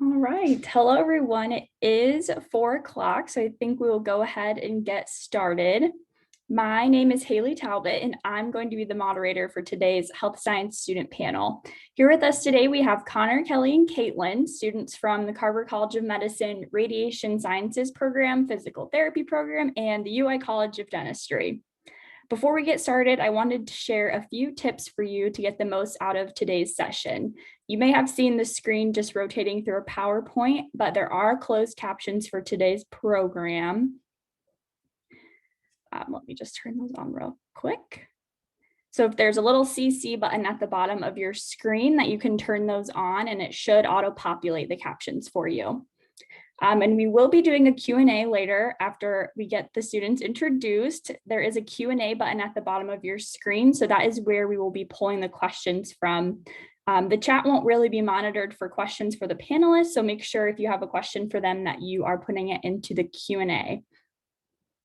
All right. Hello, everyone. It is 4 o'clock, so I think we will go ahead and get started. My name is Haley Talbot, and I'm going to be the moderator for today's Health Science student panel. Here with us today, we have Connor, Kelly, and Caitlin, students from the Carver College of Medicine Radiation Sciences program, Physical Therapy program, and the UI College of Dentistry. Before we get started, I wanted to share a few tips for you to get the most out of today's session. You may have seen the screen just rotating through a PowerPoint, but there are closed captions for today's program. Let me just turn those on real quick. So if there's a little CC button at the bottom of your screen that you can turn those on, and it should auto-populate the captions for you. And we will be doing a Q&A later after we get the students introduced. There is a Q&A button at the bottom of your screen. So that is where we will be pulling the questions from. The chat won't really be monitored for questions for the panelists. So make sure if you have a question for them that you are putting it into the Q&A.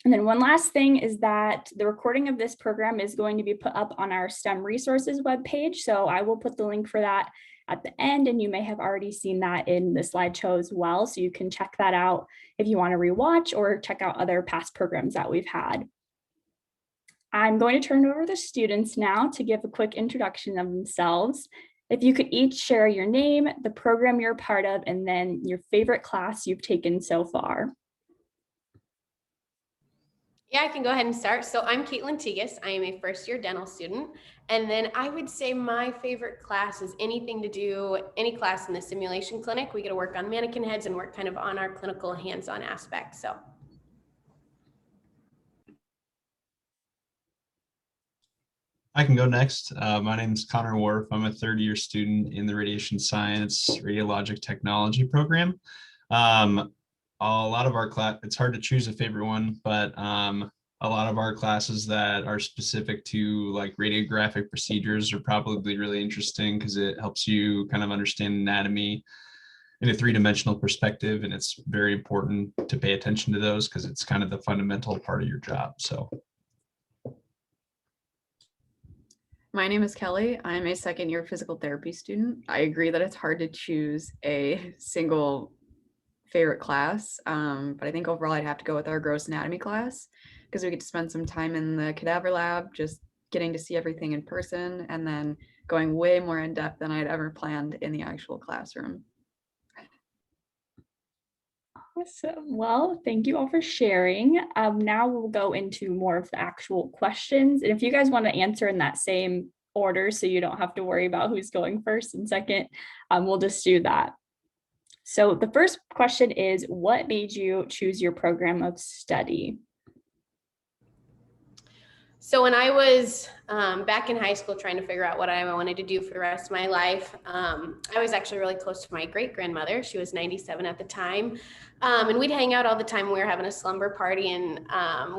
And then one last thing is that the recording of this program is going to be put up on our STEM resources webpage. So I will put the link for that at the end, and you may have already seen that in the slideshow as well. So you can check that out if you want to rewatch or check out other past programs that we've had. I'm going to turn it over to the students now to give a quick introduction of themselves. If you could each share your name, the program you're a part of, and then your favorite class you've taken so far. Yeah, I can go ahead and start. So I'm Caitlin Tigas. I am a first-year dental student. And then I would say my favorite class is anything to do, any class in the simulation clinic. We get to work on mannequin heads and work kind of on our clinical hands-on aspect. So. I can go next. My name is Connor Wharf. I'm a third-year student in the Radiation Science Radiologic Technology program. A lot of our class, it's hard to choose a favorite one, but a lot of our classes that are specific to like radiographic procedures are probably really interesting because it helps you kind of understand anatomy in a three-dimensional perspective, and it's very important to pay attention to those because it's kind of the fundamental part of your job. So. My name is Kelly. I'm a second-year physical therapy student. I agree that it's hard to choose a single favorite class, but I think overall I'd have to go with our gross anatomy class because we get to spend some time in the cadaver lab, just getting to see everything in person and then going way more in depth than I'd ever planned in the actual classroom. Awesome. Well, thank you all for sharing. Now we'll go into more of the actual questions. And if you guys want to answer in that same order, so you don't have to worry about who's going first and second, we'll just do that. So the first question is, what made you choose your program of study? So when I was back in high school trying to figure out what I wanted to do for the rest of my life, I was actually really close to my great-grandmother. She was 97 at the time. And we'd hang out all the time. We were having a slumber party and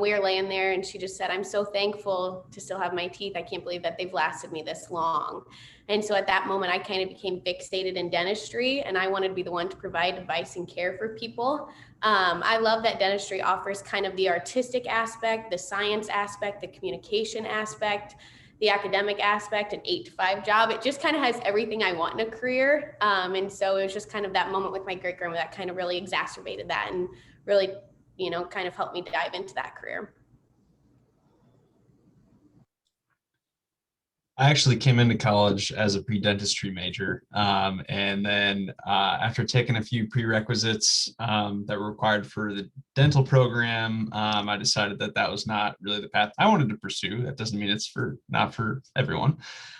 we were laying there and she just said, "I'm so thankful to still have my teeth. I can't believe that they've lasted me this long." And so at that moment, I kind of became fixated in dentistry and I wanted to be the one to provide advice and care for people. I love that dentistry offers kind of the artistic aspect, the science aspect, the communication aspect, the academic aspect, an 8-to-5 job. It just kind of has everything I want in a career. And so it was just kind of that moment with my great grandma that kind of really exacerbated that and really, kind of helped me dive into that career. I actually came into college as a pre-dentistry major. And then after taking a few prerequisites that were required for the dental program, I decided that that was not really the path I wanted to pursue. That doesn't mean it's not for everyone.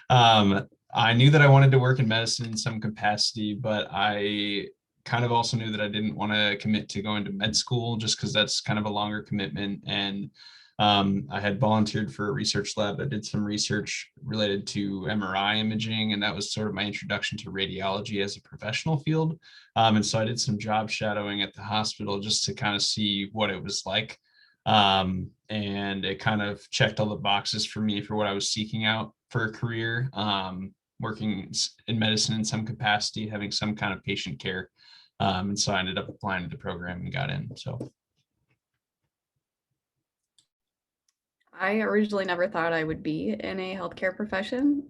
I knew that I wanted to work in medicine in some capacity, but I kind of also knew that I didn't want to commit to going to med school just because that's kind of a longer commitment. And I had volunteered for a research lab that did some research related to MRI imaging, and that was sort of my introduction to radiology as a professional field. And so I did some job shadowing at the hospital just to kind of see what it was like. And it kind of checked all the boxes for me for what I was seeking out for a career, working in medicine in some capacity, having some kind of patient care. And so I ended up applying to the program and got in. So. I originally never thought I would be in a healthcare profession.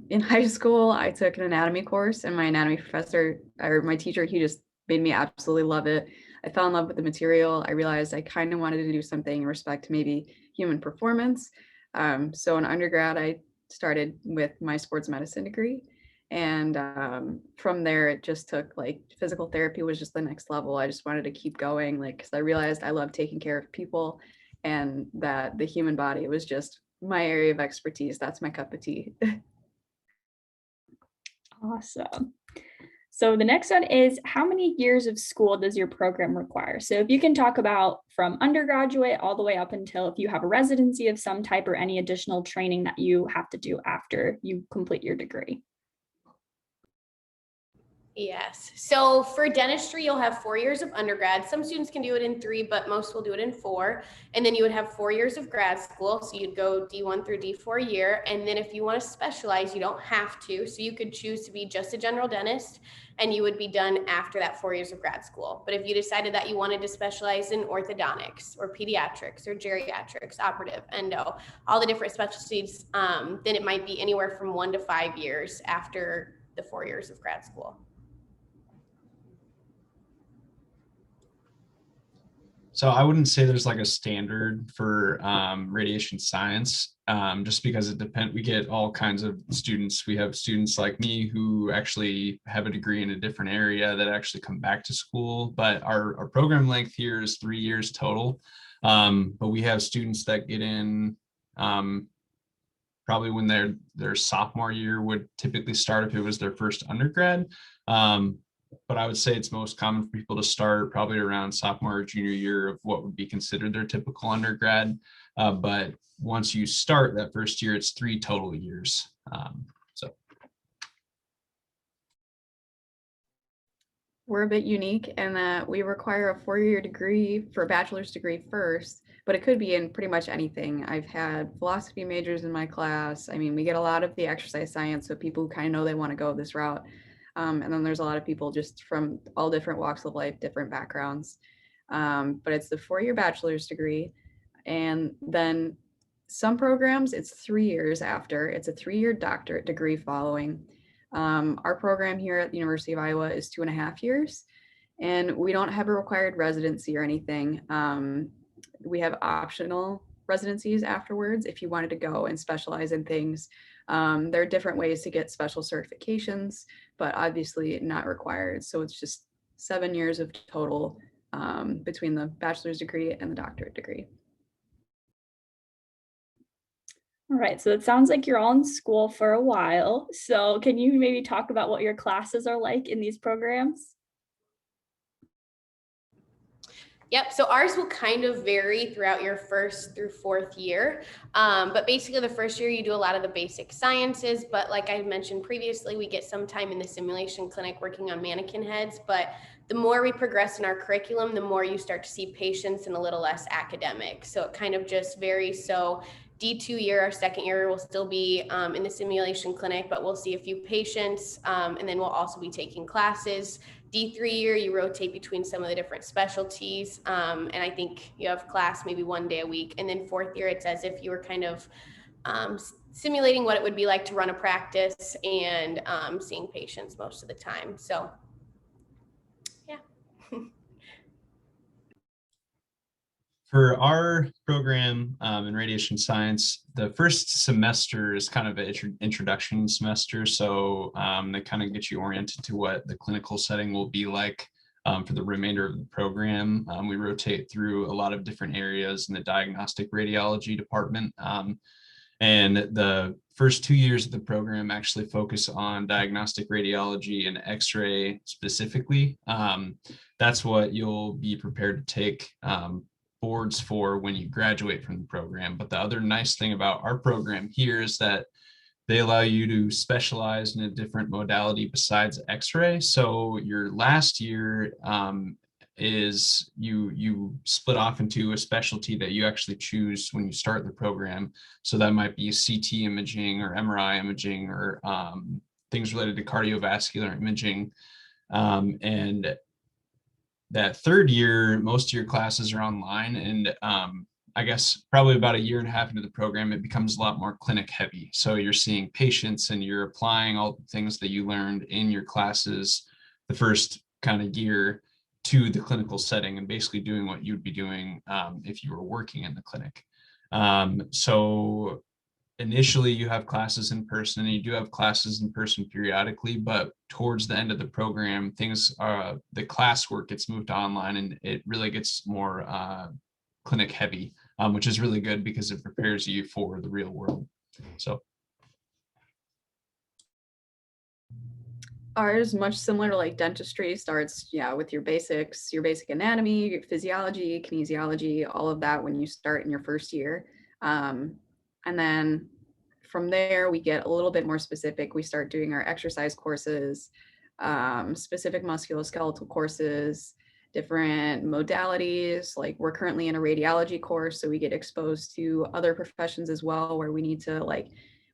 In high school, I took an anatomy course, and my anatomy professor, or my teacher, he just made me absolutely love it. I fell in love with the material. I realized I kind of wanted to do something in respect to maybe human performance. So in undergrad, I started with my sports medicine degree. And from there, it just took like physical therapy was just the next level. I just wanted to keep going, like, because I realized I love taking care of people and that the human body was just my area of expertise. That's my cup of tea. Awesome. So the next one is, how many years of school does your program require? So if you can talk about from undergraduate all the way up until if you have a residency of some type or any additional training that you have to do after you complete your degree. Yes. So for dentistry, you'll have 4 years of undergrad. Some students can do it in 3, but most will do it in 4. And then you would have 4 years of grad school. So you'd go D1 through D4 year. And then if you want to specialize, you don't have to. So you could choose to be just a general dentist, and you would be done after that 4 years of grad school. But if you decided that you wanted to specialize in orthodontics or pediatrics or geriatrics, operative, endo, all the different specialties, then it might be anywhere from 1 to 5 years after the 4 years of grad school. So I wouldn't say there's like a standard for radiation science, just because it depends. We get all kinds of students. We have students like me who actually have a degree in a different area that actually come back to school. But our program length here is 3 years total. But we have students that get in probably when their sophomore year would typically start if it was their first undergrad. But I would say it's most common for people to start probably around sophomore or junior year of what would be considered their typical undergrad. But once you start that first year, it's 3 total years. So We're a bit unique in that we require a 4-year degree for a bachelor's degree first, but it could be in pretty much anything. I've had philosophy majors in my class. I mean, we get a lot of the exercise science, so people who kind of know they want to go this route. And then there's a lot of people just from all different walks of life, different backgrounds. But it's the 4-year bachelor's degree. And then some programs, it's 3 years after. It's a 3-year doctorate degree following. Our program here at the University of Iowa is 2.5 years, and we don't have a required residency or anything. We have optional residencies afterwards if you wanted to go and specialize in things. There are different ways to get special certifications, but obviously not required. So it's just 7 years of total between the bachelor's degree and the doctorate degree. All right, so it sounds like you're all in school for a while. So can you maybe talk about what your classes are like in these programs? Yep, so ours will kind of vary throughout your 1st through 4th year. But basically the first year you do a lot of the basic sciences, but like I mentioned previously, we get some time in the simulation clinic working on mannequin heads. But the more we progress in our curriculum, the more you start to see patients and a little less academic. So it kind of just varies. So D2 year, our 2nd year, will still be in the simulation clinic, but we'll see a few patients, and then we'll also be taking classes. D3 year, you rotate between some of the different specialties, and I think you have class maybe 1 day a week. And then 4th year, it's as if you were kind of simulating what it would be like to run a practice and seeing patients most of the time. So, yeah. for our program in radiation science, the first semester is kind of an introduction semester. So they kind of get you oriented to what the clinical setting will be like for the remainder of the program. We rotate through a lot of different areas in the diagnostic radiology department. And the first 2 years of the program actually focus on diagnostic radiology and X-ray specifically. That's what you'll be prepared to take boards for when you graduate from the program. But the other nice thing about our program here is that they allow you to specialize in a different modality besides X-ray. So your last year is you split off into a specialty that you actually choose when you start the program. So that might be CT imaging or MRI imaging or things related to cardiovascular imaging. And that 3rd year, most of your classes are online, and I guess probably about a year and a half into the program, it becomes a lot more clinic heavy. So you're seeing patients and you're applying all the things that you learned in your classes the first kind of year to the clinical setting and basically doing what you'd be doing if you were working in the clinic. So initially you have classes in person and you do have classes in person periodically, but towards the end of the program, the classwork gets moved to online and it really gets more clinic heavy, which is really good because it prepares you for the real world. So ours, much similar to like dentistry, starts with your basics, your basic anatomy, your physiology, kinesiology, all of that when you start in your first year. And then from there, we get a little bit more specific. We start doing our exercise courses, specific musculoskeletal courses, different modalities. Like we're currently in a radiology course, so we get exposed to other professions as well, where we need to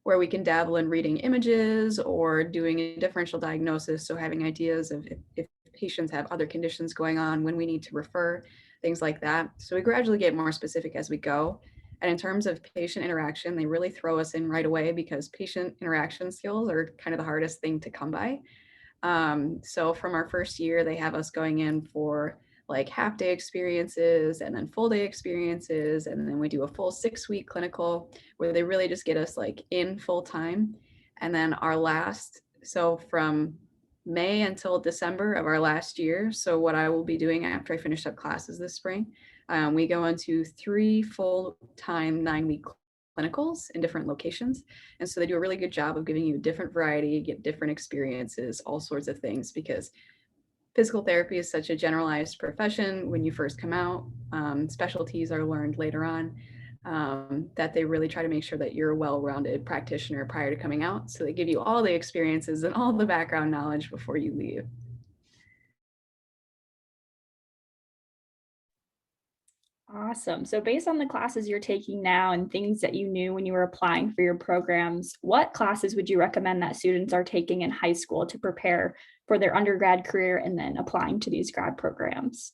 where we can dabble in reading images or doing a differential diagnosis. So having ideas of if patients have other conditions going on, when we need to refer, things like that. So we gradually get more specific as we go. And in terms of patient interaction, they really throw us in right away because patient interaction skills are kind of the hardest thing to come by. So from our first year, they have us going in for like half day experiences and then full day experiences. And then we do a full 6-week clinical where they really just get us like in full time. And then so from May until December of our last year. So what I will be doing after I finish up classes this spring, we go into 3 full-time 9-week clinicals in different locations. And so they do a really good job of giving you a different variety, get different experiences, all sorts of things, because physical therapy is such a generalized profession when you first come out. Specialties are learned later on, that they really try to make sure that you're a well-rounded practitioner prior to coming out. So they give you all the experiences and all the background knowledge before you leave. Awesome. So based on the classes you're taking now and things that you knew when you were applying for your programs, what classes would you recommend that students are taking in high school to prepare for their undergrad career and then applying to these grad programs?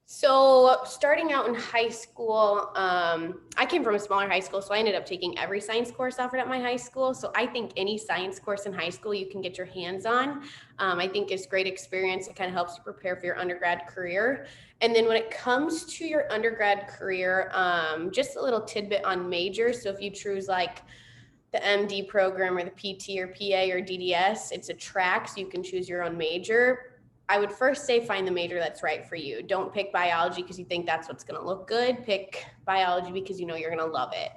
So starting out in high school, I came from a smaller high school, so I ended up taking every science course offered at my high school. So I think any science course in high school you can get your hands on, I think is great experience. It kind of helps you prepare for your undergrad career. And then when it comes to your undergrad career, just a little tidbit on majors. So if you choose like the MD program or the PT or PA or DDS, it's a track, so you can choose your own major. I would first say find the major that's right for you. Don't pick biology because you think that's what's going to look good. Pick biology because you know you're going to love it.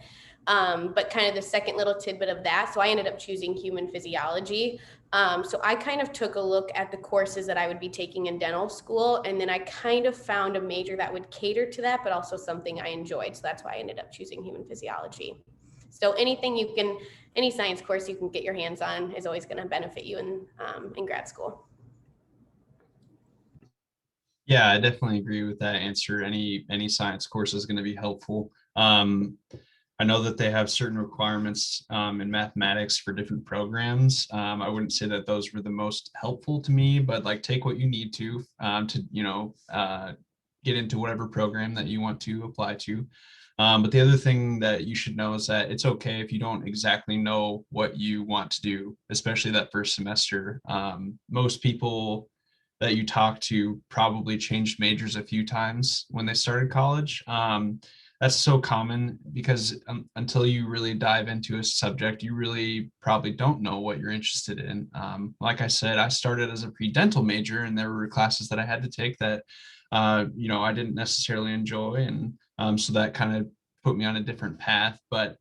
But kind of the second little tidbit of that, so I ended up choosing human physiology. So I kind of took a look at the courses that I would be taking in dental school, and then I kind of found a major that would cater to that, but also something I enjoyed. So that's why I ended up choosing human physiology. So any science course you can get your hands on is always going to benefit you in grad school. yeah, I definitely agree with that answer. Any science course is going to be helpful. I know that they have certain requirements in mathematics for different programs. I wouldn't say that those were the most helpful to me, but like take what you need to get into whatever program that you want to apply to. But the other thing that you should know is that it's okay if you don't exactly know what you want to do, especially that first semester. Most people that you talk to probably changed majors a few times when they started college. That's so common because until you really dive into a subject, you really probably don't know what you're interested in. Like I said, I started as a pre-dental major and there were classes that I had to take that, I didn't necessarily enjoy. And so that kind of put me on a different path. But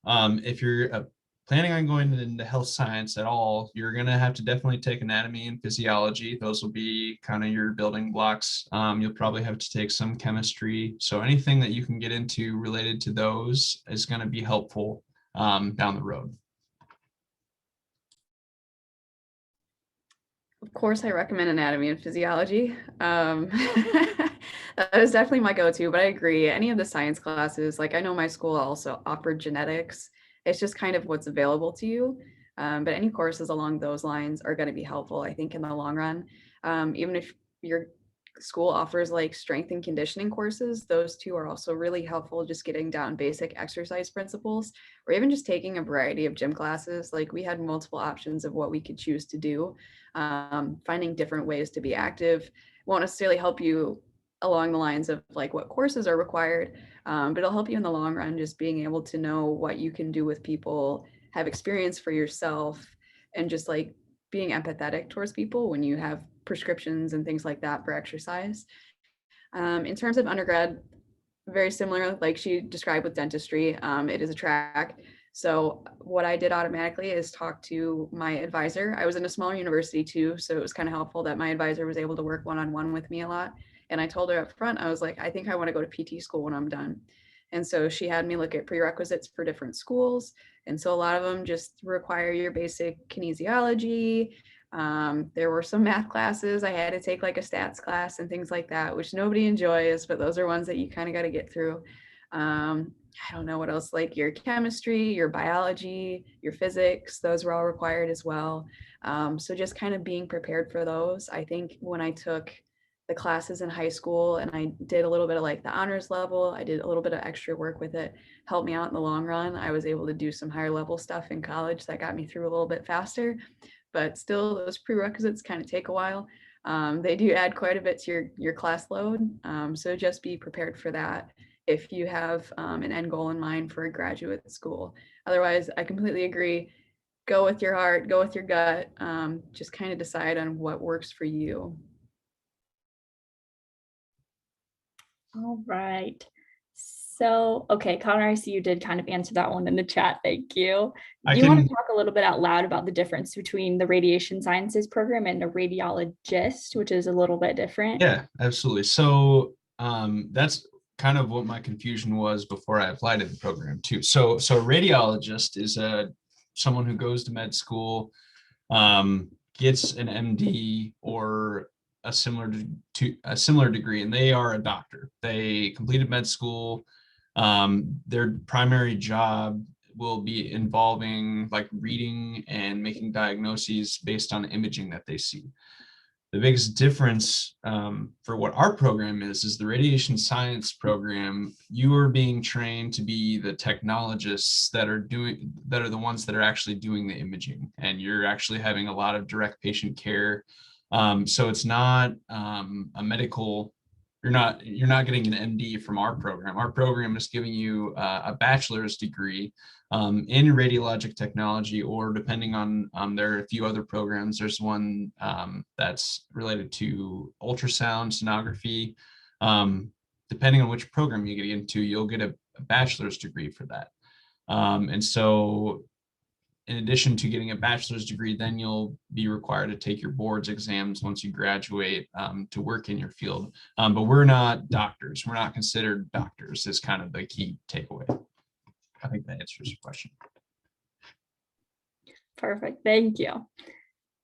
if you're planning on going into health science at all, you're going to have to definitely take anatomy and physiology. Those will be kind of your building blocks. You'll probably have to take some chemistry. So anything that you can get into related to those is going to be helpful down the road. Of course, I recommend anatomy and physiology. That is definitely my go-to, but I agree. Any of the science classes, like I know my school also offered genetics. It's just kind of what's available to you. But any courses along those lines are going to be helpful, I think, in the long run. Even if you're school offers like strength and conditioning courses. Those two are also really helpful, just getting down basic exercise principles, or even just taking a variety of gym classes. Like we had multiple options of what we could choose to do. Finding different ways to be active won't necessarily help you along the lines of like what courses are required, but it'll help you in the long run, just being able to know what you can do with people, have experience for yourself, and just like being empathetic towards people when you have prescriptions and things like that for exercise. In terms of undergrad, very similar, like she described with dentistry, it is a track. So what I did automatically is talk to my advisor. I was in a smaller university too, so it was kind of helpful that my advisor was able to work one-on-one with me a lot. And I told her up front, I was like, I think I want to go to PT school when I'm done. And so she had me look at prerequisites for different schools. And so a lot of them just require your basic kinesiology. There were some math classes. I had to take like a stats class and things like that, which nobody enjoys, but those are ones that you kind of got to get through. I don't know what else, like your chemistry, your biology, your physics, those were all required as well. So just kind of being prepared for those. I think when I took the classes in high school and I did a little bit of like the honors level, I did a little bit of extra work with it, helped me out in the long run. I was able to do some higher level stuff in college that got me through a little bit faster, but still those prerequisites kind of take a while. They do add quite a bit to your class load. So just be prepared for that if you have an end goal in mind for a graduate school. Otherwise, I completely agree. Go with your heart, go with your gut, just kind of decide on what works for you. All right. So, okay, Connor, I see you did kind of answer that one in the chat. Thank you. Do you want to talk a little bit out loud about the difference between the radiation sciences program and a radiologist, which is a little bit different? Yeah, absolutely. So that's kind of what my confusion was before I applied to the program too. So a radiologist is someone who goes to med school, gets an MD or a similar degree, and they are a doctor. They completed med school. Their primary job will be involving like reading and making diagnoses based on imaging that they see. The biggest difference for what our program is the radiation science program. You are being trained to be the technologists that are the ones that are actually doing the imaging, and you're actually having a lot of direct patient care. So it's not a medical. You're not getting an MD from our program. Our program is giving you a bachelor's degree in radiologic technology, or depending on there are a few other programs. There's one that's related to ultrasound sonography. Depending on which program you get into, you'll get a bachelor's degree for that. And so in addition to getting a bachelor's degree, then you'll be required to take your boards exams once you graduate to work in your field. But we're not doctors. We're not considered doctors is kind of the key takeaway. I think that answers your question. Perfect. Thank you.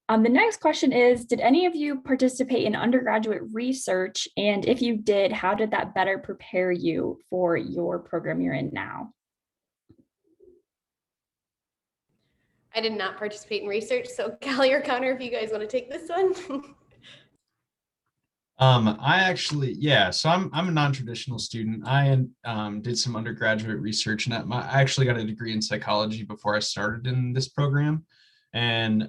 The next question is, did any of you participate in undergraduate research? And if you did, how did that better prepare you for your program you're in now? I did not participate in research. So Callie or Connor, if you guys want to take this one. I actually, yeah, so I'm a non-traditional student. I did some undergraduate research, and I actually got a degree in psychology before I started in this program. And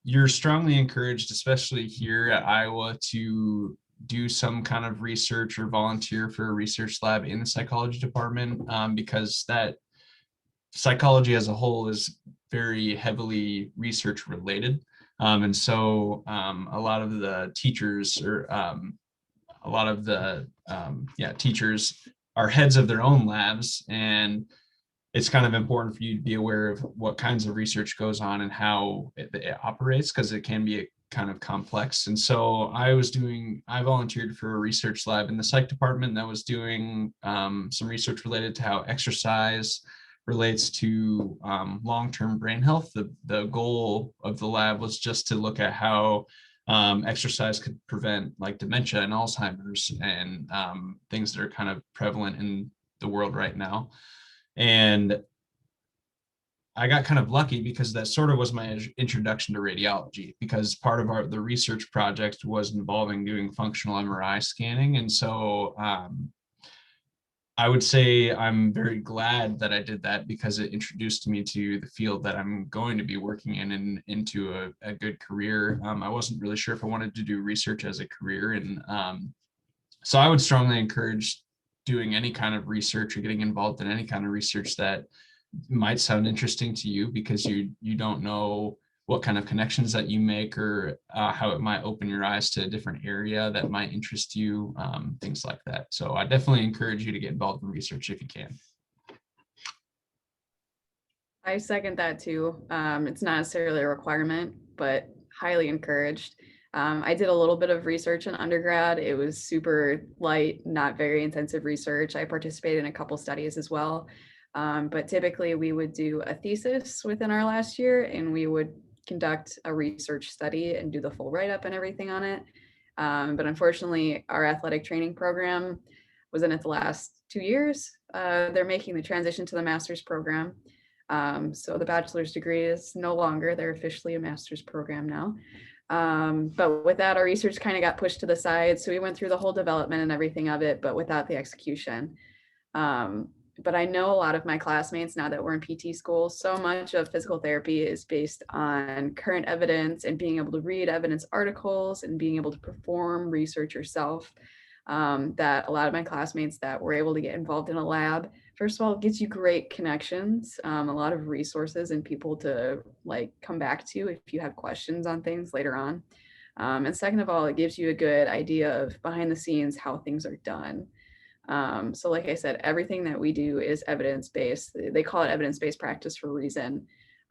you're strongly encouraged, especially here at Iowa, to do some kind of research or volunteer for a research lab in the psychology department, because that psychology as a whole is very heavily research related. And so a lot of the teachers teachers are heads of their own labs, and it's kind of important for you to be aware of what kinds of research goes on and how it operates, because it can be kind of complex. And so I volunteered for a research lab in the psych department that was doing some research related to how exercise relates to long-term brain health. The goal of the lab was just to look at how exercise could prevent like dementia and Alzheimer's and things that are kind of prevalent in the world right now. And I got kind of lucky because that sort of was my introduction to radiology, because part of the research project was involving doing functional MRI scanning. And so I would say I'm very glad that I did that, because it introduced me to the field that I'm going to be working in and into a good career. I wasn't really sure if I wanted to do research as a career. And so I would strongly encourage doing any kind of research or getting involved in any kind of research that might sound interesting to you, because you don't know what kind of connections that you make, or how it might open your eyes to a different area that might interest you, things like that. So I definitely encourage you to get involved in research if you can. I second that too. It's not necessarily a requirement, but highly encouraged. I did a little bit of research in undergrad. It was super light, not very intensive research. I participated in a couple studies as well. But typically we would do a thesis within our last year, and we would conduct a research study and do the full write-up and everything on it. But unfortunately, our athletic training program was in its last 2 years. They're making the transition to the master's program. So the bachelor's degree is no longer, they're officially a master's program now. But with that, our research kind of got pushed to the side. So we went through the whole development and everything of it, but without the execution. But I know a lot of my classmates, now that we're in PT school, so much of physical therapy is based on current evidence and being able to read evidence articles and being able to perform research yourself. That a lot of my classmates that were able to get involved in a lab, first of all, it gives you great connections, a lot of resources and people to like come back to if you have questions on things later on. And second of all, it gives you a good idea of behind the scenes how things are done. So like I said, everything that we do is evidence-based. They call it evidence-based practice for a reason.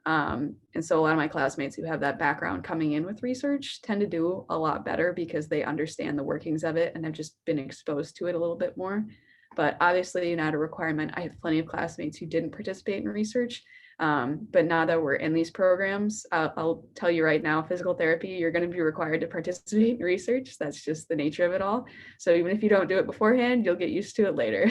And so a lot of my classmates who have that background coming in with research tend to do a lot better because they understand the workings of it and have just been exposed to it a little bit more. But obviously not a requirement. I have plenty of classmates who didn't participate in research. But now that we're in these programs, I'll tell you right now, physical therapy, you're going to be required to participate in research. That's just the nature of it all. So even if you don't do it beforehand, you'll get used to it later.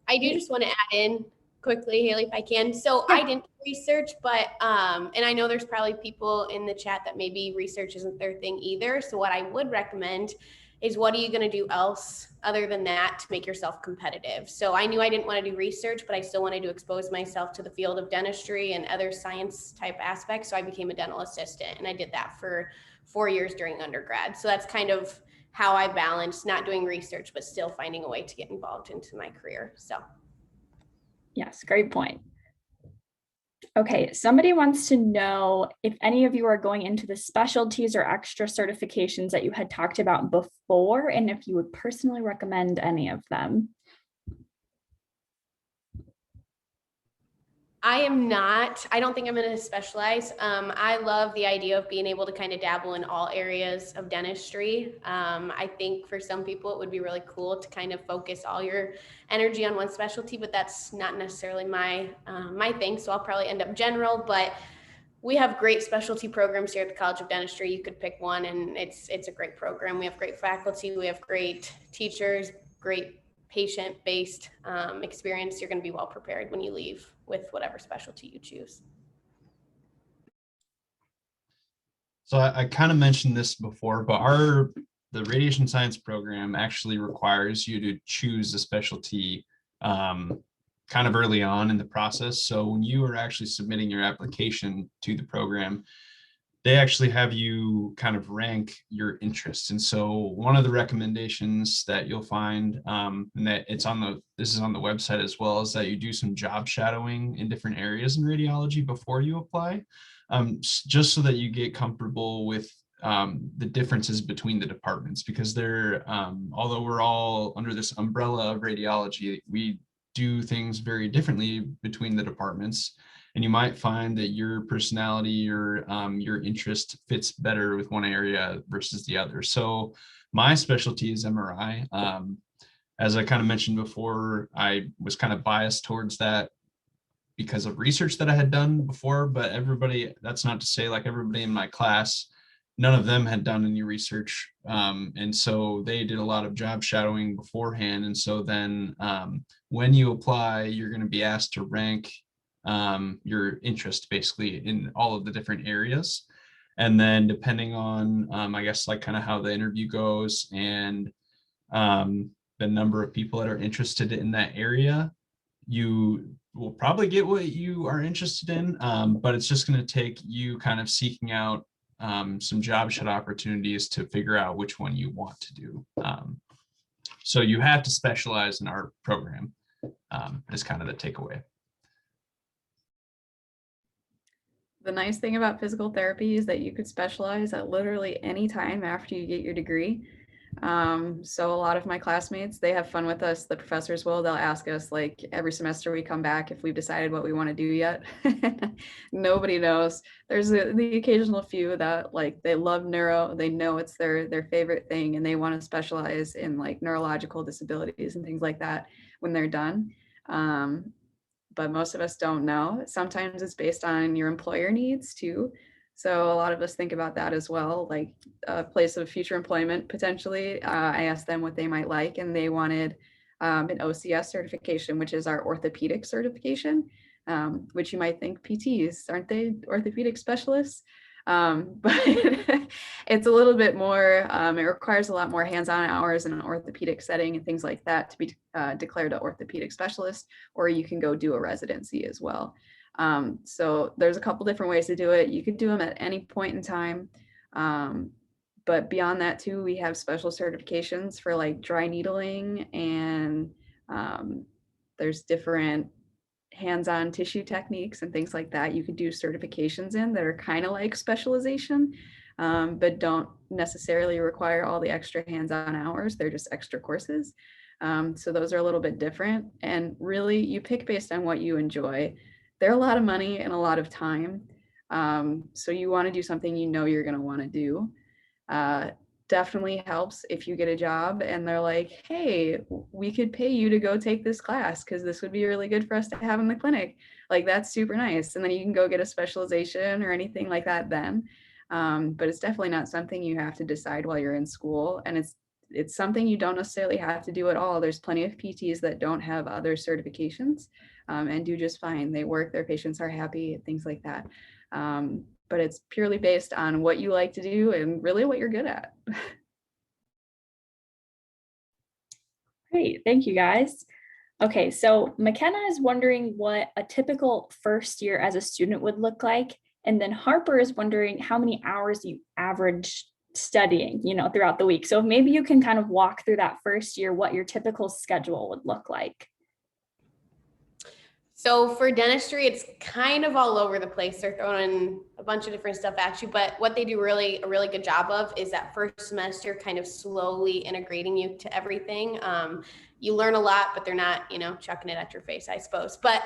I do just want to add in quickly, Haley, if I can. So I didn't research, but, and I know there's probably people in the chat that maybe research isn't their thing either. So what I would recommend is, what are you going to do else other than that to make yourself competitive? So I knew I didn't want to do research, but I still wanted to expose myself to the field of dentistry and other science type aspects. So I became a dental assistant, and I did that for 4 years during undergrad. So that's kind of how I balanced not doing research, but still finding a way to get involved into my career. So. Yes, great point. Okay, somebody wants to know if any of you are going into the specialties or extra certifications that you had talked about before, and if you would personally recommend any of them. I am not. I don't think I'm going to specialize. I love the idea of being able to kind of dabble in all areas of dentistry. I think for some people it would be really cool to kind of focus all your energy on one specialty, but that's not necessarily my thing. So I'll probably end up general, but we have great specialty programs here at the College of Dentistry. You could pick one, and it's a great program. We have great faculty. We have great teachers, great patient-based experience. You're going to be well prepared when you leave with whatever specialty you choose. So I kind of mentioned this before, but the radiation science program actually requires you to choose a specialty kind of early on in the process. So when you are actually submitting your application to the program, they actually have you kind of rank your interests. And so one of the recommendations that you'll find, and that this is on the website as well, is that you do some job shadowing in different areas in radiology before you apply, just so that you get comfortable with the differences between the departments, because although we're all under this umbrella of radiology, we do things very differently between the departments. And you might find that your personality or your interest fits better with one area versus the other. So my specialty is MRI. As I kind of mentioned before, I was kind of biased towards that because of research that I had done before, but that's not to say like everybody in my class none of them had done any research. And so they did a lot of job shadowing beforehand. And so then when you apply, you're going to be asked to rank your interest basically in all of the different areas. And then depending on, I guess, like kind of how the interview goes and the number of people that are interested in that area, you will probably get what you are interested in, but it's just going to take you kind of seeking out some job shed opportunities to figure out which one you want to do. So you have to specialize in our program is kind of the takeaway. The nice thing about physical therapy is that you could specialize at literally any time after you get your degree. So a lot of my classmates, they have fun with us. The professors will, they'll ask us like every semester we come back if we've decided what we want to do yet. Nobody knows. There's the occasional few that like they love neuro, they know it's their favorite thing and they want to specialize in like neurological disabilities and things like that when they're done. But most of us don't know. Sometimes it's based on your employer needs too. So a lot of us think about that as well, like a place of future employment potentially. I asked them what they might like, and they wanted an OCS certification, which is our orthopedic certification, which you might think PTs, aren't they orthopedic specialists? But it's a little bit more, it requires a lot more hands-on hours in an orthopedic setting and things like that to be declared an orthopedic specialist, or you can go do a residency as well. So there's a couple different ways to do it. You could do them at any point in time. But beyond that too, we have special certifications for like dry needling, and there's different hands-on tissue techniques and things like that you could do certifications in that are kind of like specialization, but don't necessarily require all the extra hands-on hours. They're just extra courses. So those are a little bit different, and really you pick based on what you enjoy. They're a lot of money and a lot of time. So you want to do something you know you're going to want to do. Definitely helps if you get a job and they're like, hey, we could pay you to go take this class because this would be really good for us to have in the clinic. Like that's super nice. And then you can go get a specialization or anything like that then. But it's definitely not something you have to decide while you're in school. And it's something you don't necessarily have to do at all. There's plenty of PTs that don't have other certifications and do just fine. They work, their patients are happy, things like that. But it's purely based on what you like to do and really what you're good at. Great, thank you guys. Okay, so McKenna is wondering what a typical first year as a student would look like. And then Harper is wondering how many hours you average studying, throughout the week. So maybe you can kind of walk through that first year, what your typical schedule would look like. So for dentistry, it's kind of all over the place. They're throwing a bunch of different stuff at you, but what they do a really good job of is that first semester kind of slowly integrating you to everything. You learn a lot, but they're not, chucking it at your face, I suppose. But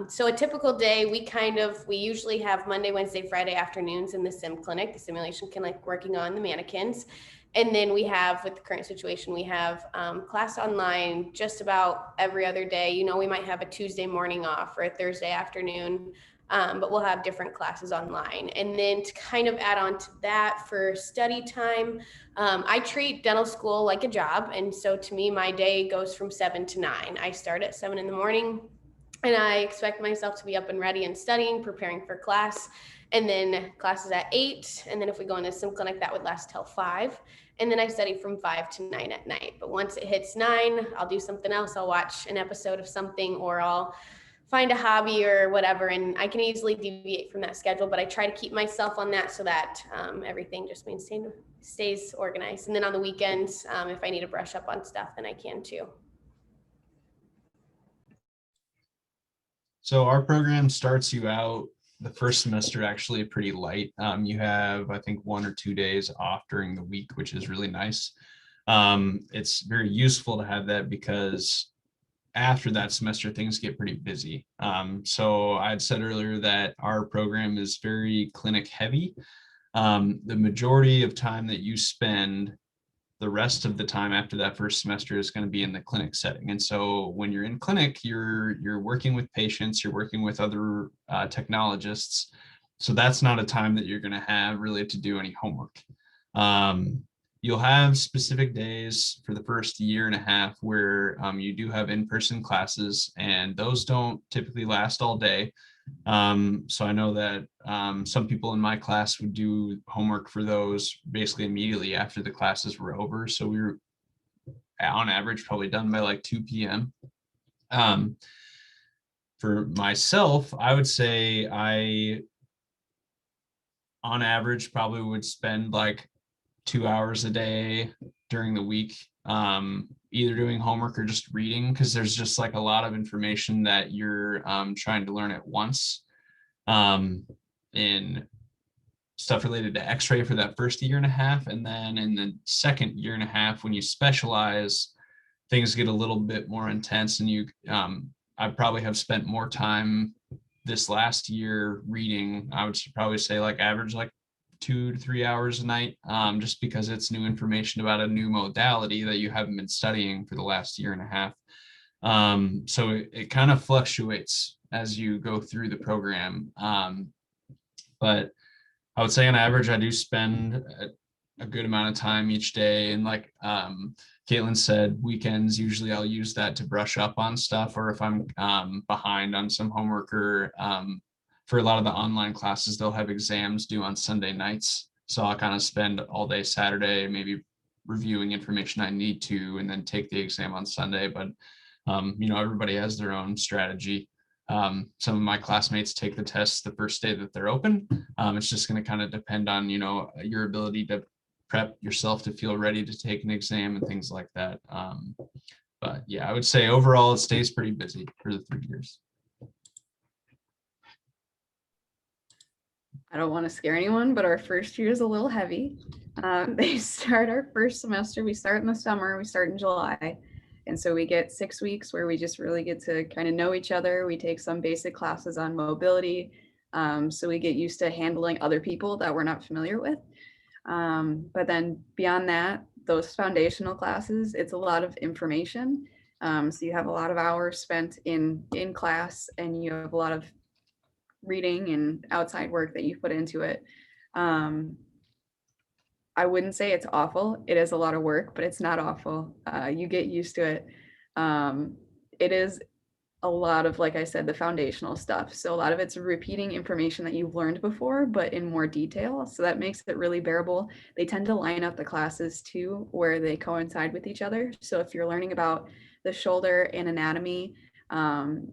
so a typical day, we usually have Monday, Wednesday, Friday afternoons in the sim clinic, the simulation clinic, working on the mannequins. And then we have, with the current situation, we have class online just about every other day. We might have a Tuesday morning off or a Thursday afternoon, but we'll have different classes online. And then to kind of add on to that for study time, I treat dental school like a job. And so to me, my day goes from 7 to 9. I start at 7 in the morning and I expect myself to be up and ready and studying, preparing for class. And then classes at 8. And then if we go into sim clinic, that would last till 5. And then I study from 5 to 9 at night. But once it hits 9, I'll do something else. I'll watch an episode of something, or I'll find a hobby or whatever. And I can easily deviate from that schedule, but I try to keep myself on that so that everything just stays organized. And then on the weekends, if I need to brush up on stuff, then I can too. So our program starts you out the first semester actually pretty light. You have, I think, 1 or 2 days off during the week, which is really nice. It's very useful to have that because after that semester, things get pretty busy. So I had said earlier that our program is very clinic heavy. The majority of time that you spend the rest of the time after that first semester is going to be in the clinic setting. And so when you're in clinic, you're working with patients, you're working with other technologists, So that's not a time that you're going to have really to do any homework. You'll have specific days for the first year and a half where you do have in-person classes, and those don't typically last all day. So I know that some people in my class would do homework for those basically immediately after the classes were over. So we were on average probably done by like 2 p.m. For myself, I would say I, on average, probably would spend like 2 hours a day during the week, either doing homework or just reading, because there's just like a lot of information that you're trying to learn at once. In stuff related to X-ray for that first year and a half, and then in the second year and a half, when you specialize, things get a little bit more intense, and you, I probably have spent more time this last year reading. I would probably say like average like 2 to 3 hours a night, just because it's new information about a new modality that you haven't been studying for the last year and a half. So it kind of fluctuates as you go through the program. But I would say on average, I do spend a good amount of time each day. And like Caitlin said, weekends, usually I'll use that to brush up on stuff, or if I'm behind on some homework, or for a lot of the online classes, they'll have exams due on Sunday nights. So I'll kind of spend all day Saturday, maybe reviewing information I need to, and then take the exam on Sunday. But, everybody has their own strategy. Some of my classmates take the tests the first day that they're open. It's just going to kind of depend on, your ability to prep yourself to feel ready to take an exam and things like that. But yeah, I would say overall it stays pretty busy for the 3 years. I don't want to scare anyone, but our first year is a little heavy. They start our first semester. We start in the summer. We start in July. And so we get 6 weeks where we just really get to kind of know each other. We take some basic classes on mobility. So we get used to handling other people that we're not familiar with. But then beyond that, those foundational classes, it's a lot of information. So you have a lot of hours spent in class, and you have a lot of reading and outside work that you put into it. I wouldn't say it's awful. It is a lot of work, but it's not awful. You get used to it. It is a lot of, like I said, the foundational stuff. So a lot of it's repeating information that you've learned before, but in more detail. So that makes it really bearable. They tend to line up the classes too, where they coincide with each other. So if you're learning about the shoulder and anatomy,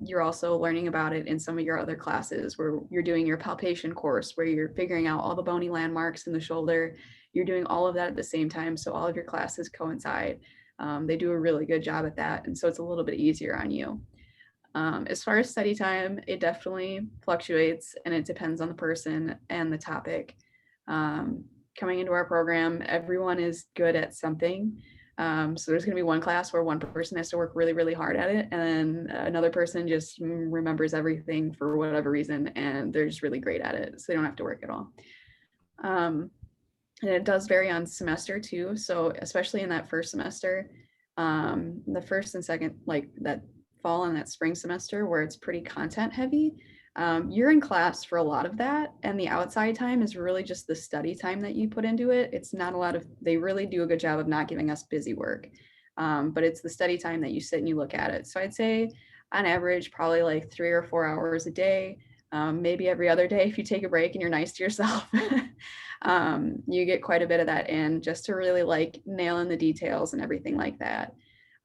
you're also learning about it in some of your other classes where you're doing your palpation course, where you're figuring out all the bony landmarks in the shoulder. You're doing all of that at the same time. So all of your classes coincide. They do a really good job at that. And so it's a little bit easier on you. As far as study time, it definitely fluctuates, and it depends on the person and the topic. Coming into our program, everyone is good at something. So there's going to be one class where one person has to work really, really hard at it, and then another person just remembers everything for whatever reason, and they're just really great at it, so they don't have to work at all. And it does vary on semester too. So especially in that first semester, the first and second, like that fall and that spring semester where it's pretty content heavy, you're in class for a lot of that, and the outside time is really just the study time that you put into it. It's not a lot of, they really do a good job of not giving us busy work, but it's the study time that you sit and you look at it. So I'd say on average, probably like 3 or 4 hours a day, maybe every other day if you take a break and you're nice to yourself. You get quite a bit of that in, just to really like nail in the details and everything like that.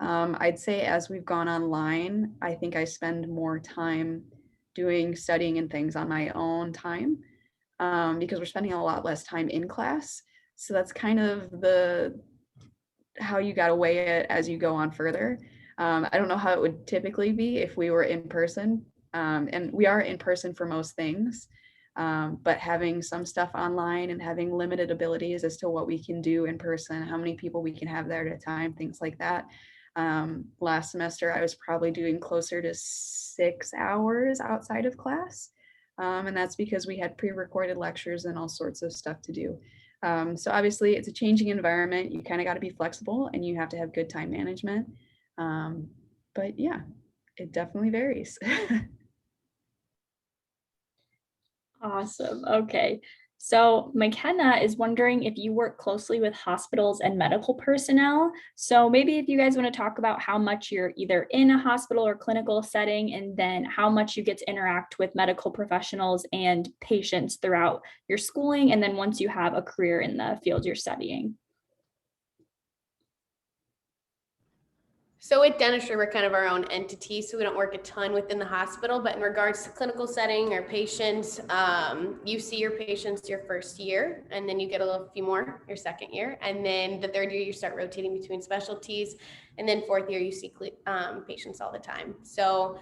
I'd say as we've gone online, I think I spend more time doing studying and things on my own time, because we're spending a lot less time in class. So that's kind of how you got to weigh it as you go on further. I don't know how it would typically be if we were in person, and we are in person for most things. But having some stuff online and having limited abilities as to what we can do in person, how many people we can have there at a time, things like that. Last semester, I was probably doing closer to 6 hours outside of class. And that's because we had pre-recorded lectures and all sorts of stuff to do. So obviously it's a changing environment. You kind of got to be flexible, and you have to have good time management. But yeah, it definitely varies. Awesome. Okay. So McKenna is wondering if you work closely with hospitals and medical personnel. So maybe if you guys want to talk about how much you're either in a hospital or clinical setting, and then how much you get to interact with medical professionals and patients throughout your schooling, and then once you have a career in the field you're studying. So with dentistry, we're kind of our own entity, so we don't work a ton within the hospital, but in regards to clinical setting or patients, you see your patients your first year, and then you get a little few more your second year, and then the third year you start rotating between specialties, and then fourth year you see patients all the time. So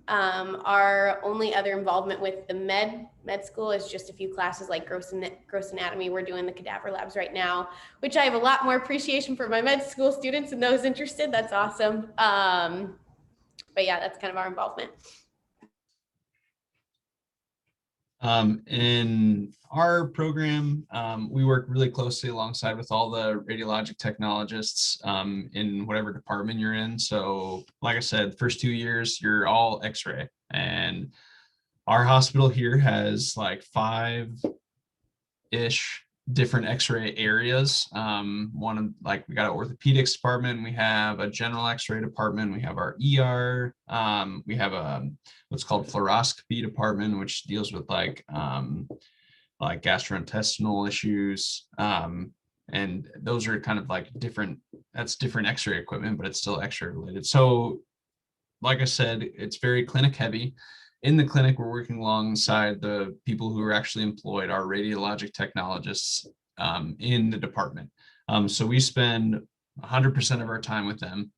our only other involvement with the med school is just a few classes like gross anatomy. We're doing the cadaver labs right now, which I have a lot more appreciation for my med school students and those interested. That's awesome. But yeah, that's kind of our involvement. In our program, we work really closely alongside with all the radiologic technologists in whatever department you're in. So like I said, first 2 years, you're all X-ray, and our hospital here has like 5-ish different X-ray areas. Like we got an orthopedics department, we have a general X-ray department, we have our ER, we have a what's called fluoroscopy department, which deals with like gastrointestinal issues. And those are kind of like different X-ray equipment, but it's still X-ray related. So like I said, it's very clinic heavy. In the clinic, we're working alongside the people who are actually employed, our radiologic technologists in the department. So we spend 100% of our time with them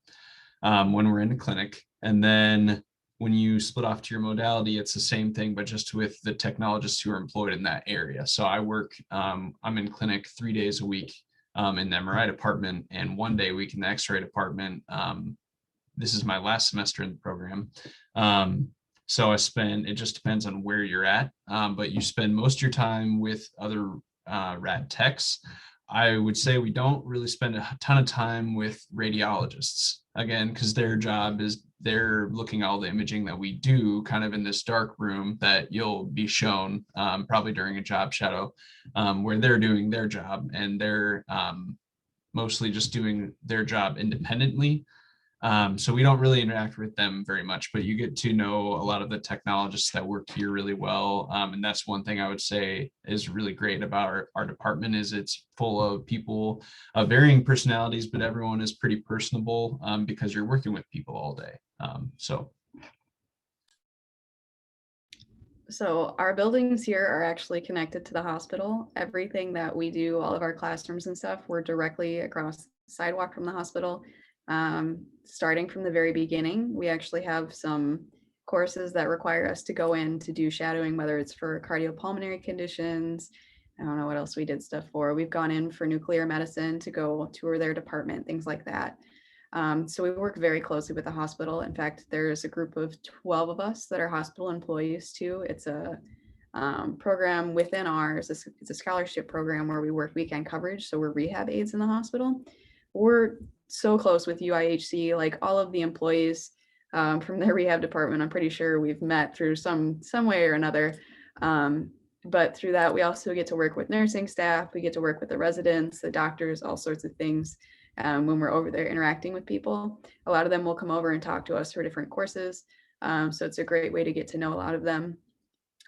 when we're in the clinic. And then when you split off to your modality, it's the same thing, but just with the technologists who are employed in that area. So I'm in clinic 3 days a week in the MRI department, and 1 day a week in the X-ray department. This is my last semester in the program. So it just depends on where you're at, but you spend most of your time with other rad techs. I would say we don't really spend a ton of time with radiologists, again, because their job is they're looking at all the imaging that we do kind of in this dark room that you'll be shown probably during a job shadow, where they're doing their job, and they're mostly just doing their job independently. So we don't really interact with them very much, but you get to know a lot of the technologists that work here really well. And that's one thing I would say is really great about our department, is it's full of people of varying personalities, but everyone is pretty personable because you're working with people all day. So our buildings here are actually connected to the hospital. Everything that we do, all of our classrooms and stuff, we're directly across the sidewalk from the hospital. Starting from the very beginning, we actually have some courses that require us to go in to do shadowing, whether it's for cardiopulmonary conditions. I don't know what else we did stuff for. We've gone in for nuclear medicine to go tour their department, things like that. So we work very closely with the hospital. In fact, there's a group of 12 of us that are hospital employees too. It's a program within ours. It's a scholarship program where we work weekend coverage. So we're rehab aides in the hospital. We're so close with UIHC, like all of the employees from their rehab department. I'm pretty sure we've met through some way or another. But through that, we also get to work with nursing staff. We get to work with the residents, the doctors, all sorts of things. When we're over there interacting with people, a lot of them will come over and talk to us for different courses. So it's a great way to get to know a lot of them.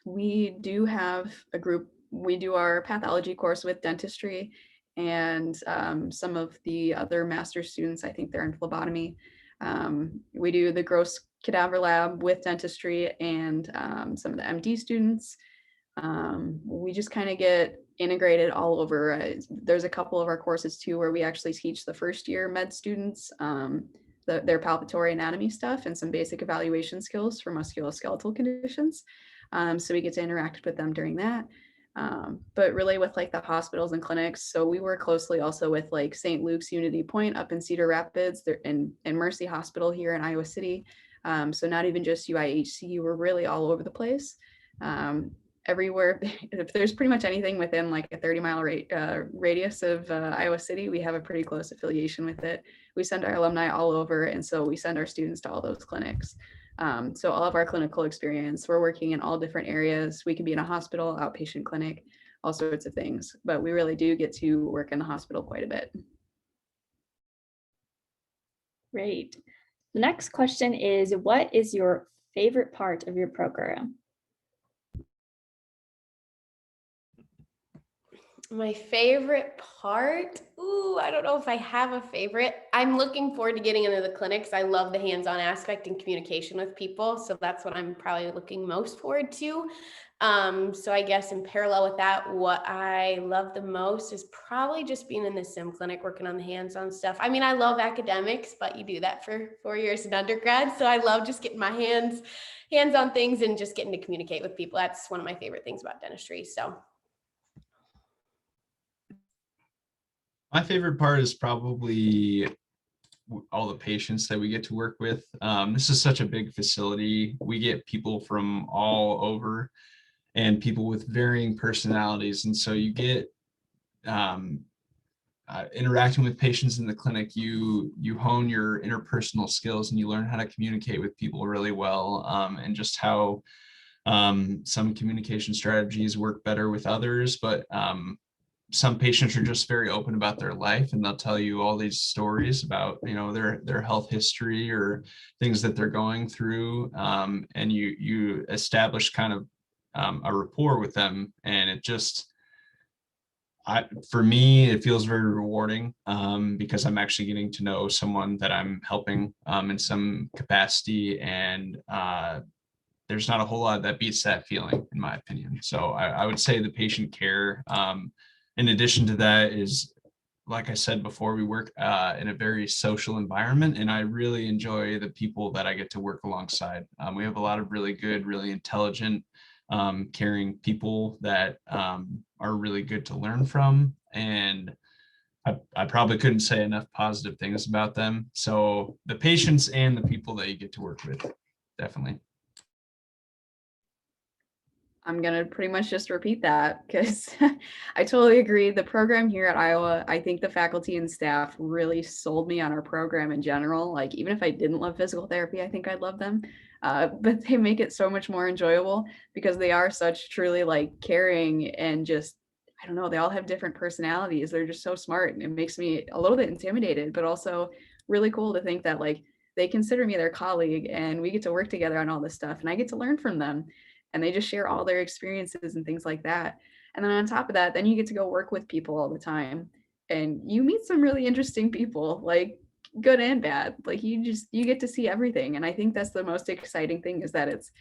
We do have a group. We do our pathology course with dentistry, and some of the other master students, I think they're in phlebotomy. We do the gross cadaver lab with dentistry and some of the MD students. We just kind of get integrated all over. There's a couple of our courses too where we actually teach the first year med students their palpatory anatomy stuff and some basic evaluation skills for musculoskeletal conditions. So we get to interact with them during that. But really with like the hospitals and clinics, so we work closely also with like St. Luke's Unity Point up in Cedar Rapids, and Mercy Hospital here in Iowa City. So not even just UIHC, we're really all over the place. Everywhere, if there's pretty much anything within like a 30-mile radius of Iowa City, we have a pretty close affiliation with it. We send our alumni all over, and so we send our students to all those clinics. So all of our clinical experience, we're working in all different areas. We could be in a hospital, outpatient clinic, all sorts of things, but we really do get to work in the hospital quite a bit. Great. The next question is, what is your favorite part of your program? My favorite part? Ooh, I don't know if I have a favorite. I'm looking forward to getting into the clinics. I love the hands-on aspect and communication with people. So that's what I'm probably looking most forward to. So I guess in parallel with that, what I love the most is probably just being in the sim clinic, working on the hands-on stuff. I mean, I love academics, but you do that for 4 years in undergrad. So I love just getting my hands on things and just getting to communicate with people. That's one of my favorite things about dentistry. So My favorite part is probably all the patients that we get to work with. This is such a big facility. We get people from all over and people with varying personalities. And so you get interacting with patients in the clinic, you hone your interpersonal skills and you learn how to communicate with people really well, and just how some communication strategies work better with others. But some patients are just very open about their life and they'll tell you all these stories about, you know, their health history or things that they're going through, and you establish kind of a rapport with them, and it just for me it feels very rewarding, because I'm actually getting to know someone that I'm helping in some capacity, and there's not a whole lot that beats that feeling, in my opinion. So I would say the patient care, in addition to that, is, like I said before, we work in a very social environment, and I really enjoy the people that I get to work alongside. We have a lot of really good, really intelligent, caring people that are really good to learn from, and I probably couldn't say enough positive things about them. So the patients and the people that you get to work with, definitely. I'm going to pretty much just repeat that because I totally agree. The program here at Iowa, I think the faculty and staff really sold me on our program in general. Like, even if I didn't love physical therapy, I think I'd love them. But they make it so much more enjoyable because they are such truly like caring and just, I don't know, they all have different personalities. They're just so smart, and it makes me a little bit intimidated, but also really cool to think that like they consider me their colleague and we get to work together on all this stuff and I get to learn from them. And they just share all their experiences and things like that. And then on top of that, then you get to go work with people all the time and you meet some really interesting people, like good and bad. Like you get to see everything. And I think that's the most exciting thing, is that it's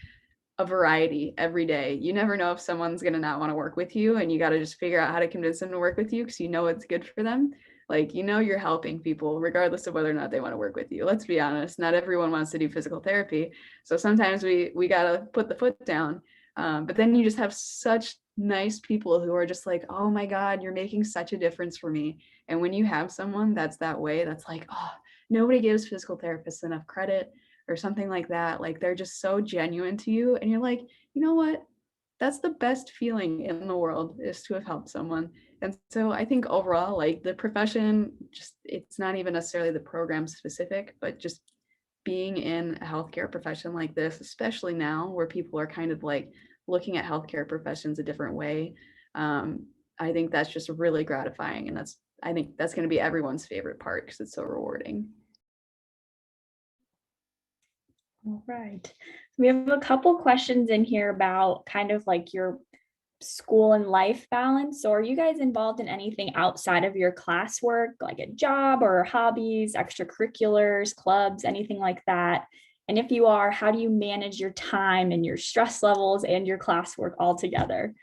a variety every day. You never know if someone's going to not want to work with you, and you got to just figure out how to convince them to work with you because you know it's good for them. Like, you know, you're helping people regardless of whether or not they want to work with you. Let's be honest, not everyone wants to do physical therapy. So sometimes we got to put the foot down. But then you just have such nice people who are just like, oh my God, you're making such a difference for me. And when you have someone that's that way, that's like, oh, nobody gives physical therapists enough credit or something like that. Like, they're just so genuine to you. And you're like, you know what? That's the best feeling in the world, is to have helped someone. And so I think overall, like the profession, just, it's not even necessarily the program specific, but just being in a healthcare profession like this, especially now where people are kind of like looking at healthcare professions a different way. I think that's just really gratifying. And I think that's going to be everyone's favorite part because it's so rewarding. All right. We have a couple questions in here about kind of like your school and life balance. So are you guys involved in anything outside of your classwork, like a job or hobbies, extracurriculars, clubs, anything like that? And if you are, how do you manage your time and your stress levels and your classwork all together?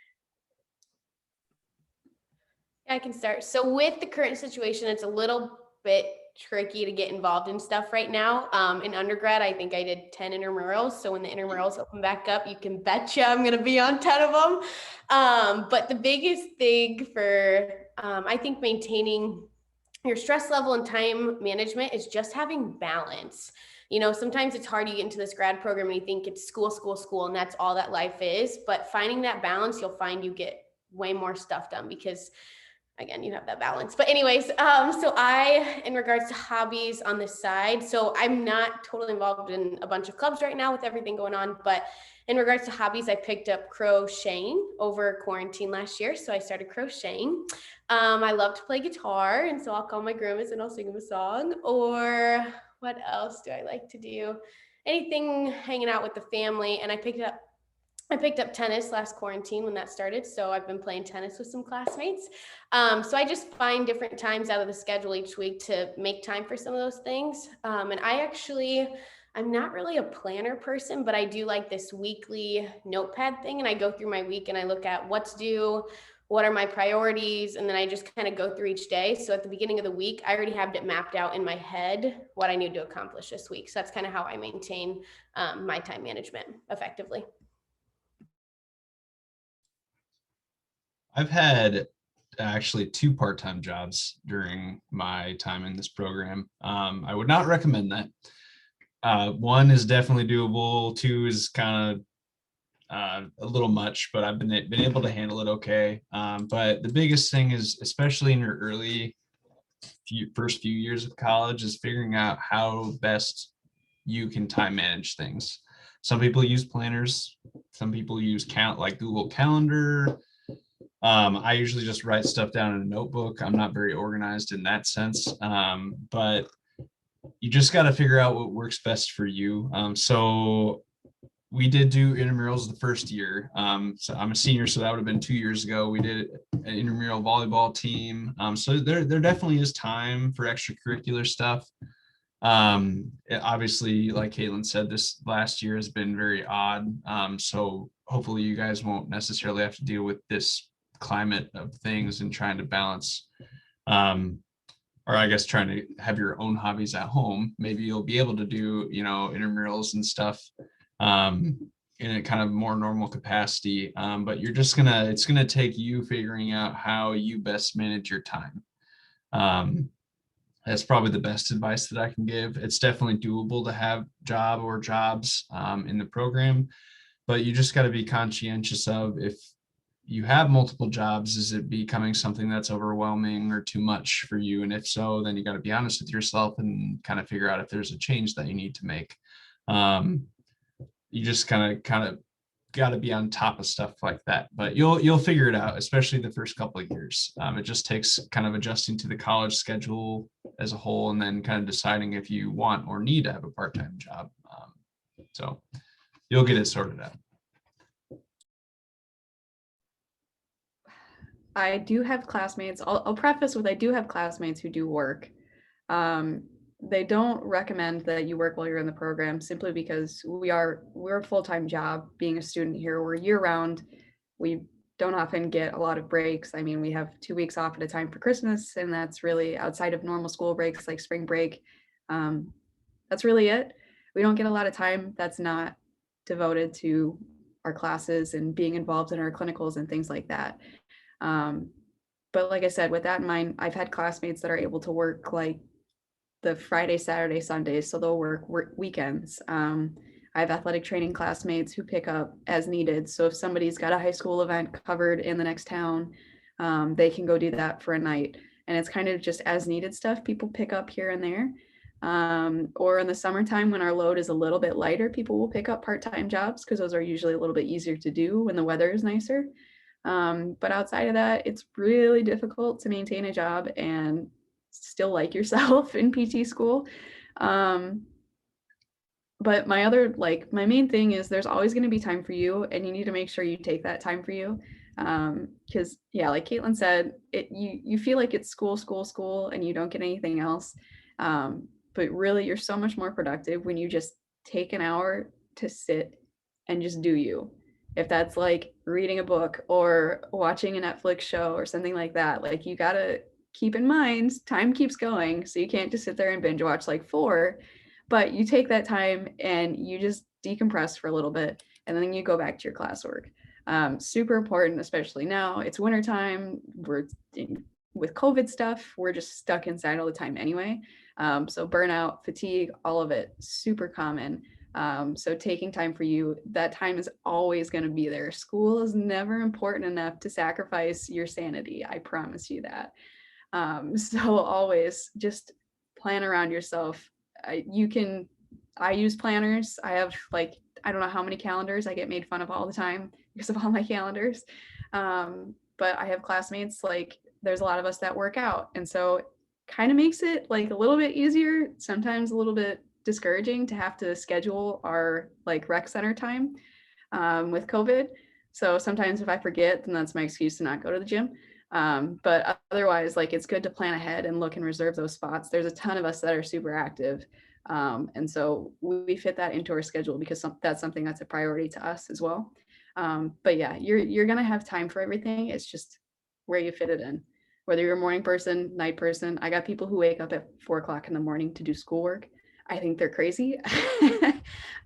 I can start. So with the current situation, it's a little bit tricky to get involved in stuff right now. In undergrad, I think I did 10 intramurals. So when the intramurals open back up, you can betcha I'm going to be on 10 of them. But the biggest thing for, I think, maintaining your stress level and time management is just having balance. You know, sometimes it's hard. You get into this grad program and you think it's school, and that's all that life is. But finding that balance, you'll find you get way more stuff done, because again, you have that balance. But anyways, so in regards to hobbies on the side, so I'm not totally involved in a bunch of clubs right now with everything going on, but in regards to hobbies, I picked up crocheting over quarantine last year. So I started crocheting. I love to play guitar, and so I'll call my grandmas and I'll sing them a song. Or what else do I like to do? Anything hanging out with the family. And I picked up tennis last quarantine when that started. So I've been playing tennis with some classmates. So I just find different times out of the schedule each week to make time for some of those things. And I'm not really a planner person, but I do like this weekly notepad thing. And I go through my week and I look at what's due, what are my priorities, and then I just kind of go through each day. So at the beginning of the week, I already have it mapped out in my head what I need to accomplish this week. So that's kind of how I maintain my time management effectively. I've had actually 2 part-time jobs during my time in this program. I would not recommend that. 1 is definitely doable. 2 is kind of a little much, but I've been able to handle it okay. But the biggest thing is, especially in your first few years of college, is figuring out how best you can time manage things. Some people use planners. Some people use like Google Calendar. I usually just write stuff down in a notebook. I'm not very organized in that sense, but you just got to figure out what works best for you. So we did do intramurals the first year. So I'm a senior, so that would have been 2 years ago. We did an intramural volleyball team. So there definitely is time for extracurricular stuff. Obviously, like Caitlin said, this last year has been very odd. So hopefully you guys won't necessarily have to deal with this climate of things and trying to balance, or I guess trying to have your own hobbies at home. Maybe you'll be able to do, intramurals and stuff in a kind of more normal capacity. But it's gonna take you figuring out how you best manage your time. That's probably the best advice that I can give. It's definitely doable to have jobs in the program, but you just got to be conscientious of, if you have multiple jobs, is it becoming something that's overwhelming or too much for you? And if so, then you got to be honest with yourself and kind of figure out if there's a change that you need to make. You just kind of got to be on top of stuff like that, but you'll figure it out, especially the first couple of years. It just takes kind of adjusting to the college schedule as a whole, and then kind of deciding if you want or need to have a part-time job. So you'll get it sorted out. I do have classmates. I'll preface with, I do have classmates who do work. They don't recommend that you work while you're in the program, simply because we're a full-time job. Being a student here, we're year-round. We don't often get a lot of breaks. I mean, we have 2 weeks off at a time for Christmas, and that's really outside of normal school breaks like spring break. That's really it. We don't get a lot of time that's not devoted to our classes and being involved in our clinicals and things like that. But like I said, with that in mind, I've had classmates that are able to work like the Friday, Saturday, Sundays, so they'll work weekends. I have athletic training classmates who pick up as needed. So if somebody's got a high school event covered in the next town, they can go do that for a night. And it's kind of just as needed stuff people pick up here and there. Or in the summertime, when our load is a little bit lighter, people will pick up part-time jobs because those are usually a little bit easier to do when the weather is nicer. But outside of that, it's really difficult to maintain a job and still like yourself in PT school. But my main thing is, there's always going to be time for you, and you need to make sure you take that time for you. Because like Caitlin said, you feel like it's school, and you don't get anything else. But really, you're so much more productive when you just take an hour to sit and just do you. If that's like reading a book or watching a Netflix show or something like that, like, you gotta keep in mind, time keeps going. So you can't just sit there and binge watch like 4, but you take that time and you just decompress for a little bit, and then you go back to your classwork. Super important, especially now. It's wintertime. With COVID stuff, we're just stuck inside all the time anyway. So burnout, fatigue, all of it, super common. So taking time for you, that time is always going to be there. School is never important enough to sacrifice your sanity. I promise you that. So always just plan around yourself. I use planners. I have like, I don't know how many calendars. I get made fun of all the time because of all my calendars. But I have classmates, like there's a lot of us that work out. And so kind of makes it like a little bit easier, sometimes a little bit discouraging to have to schedule our like rec center time with COVID. So sometimes if I forget, then that's my excuse to not go to the gym. But otherwise, like it's good to plan ahead and look and reserve those spots. There's a ton of us that are super active. And so we fit that into our schedule because that's something that's a priority to us as well. But yeah, you're gonna have time for everything. It's just where you fit it in. Whether you're a morning person, night person. I got people who wake up at 4 o'clock in the morning to do schoolwork. I think they're crazy,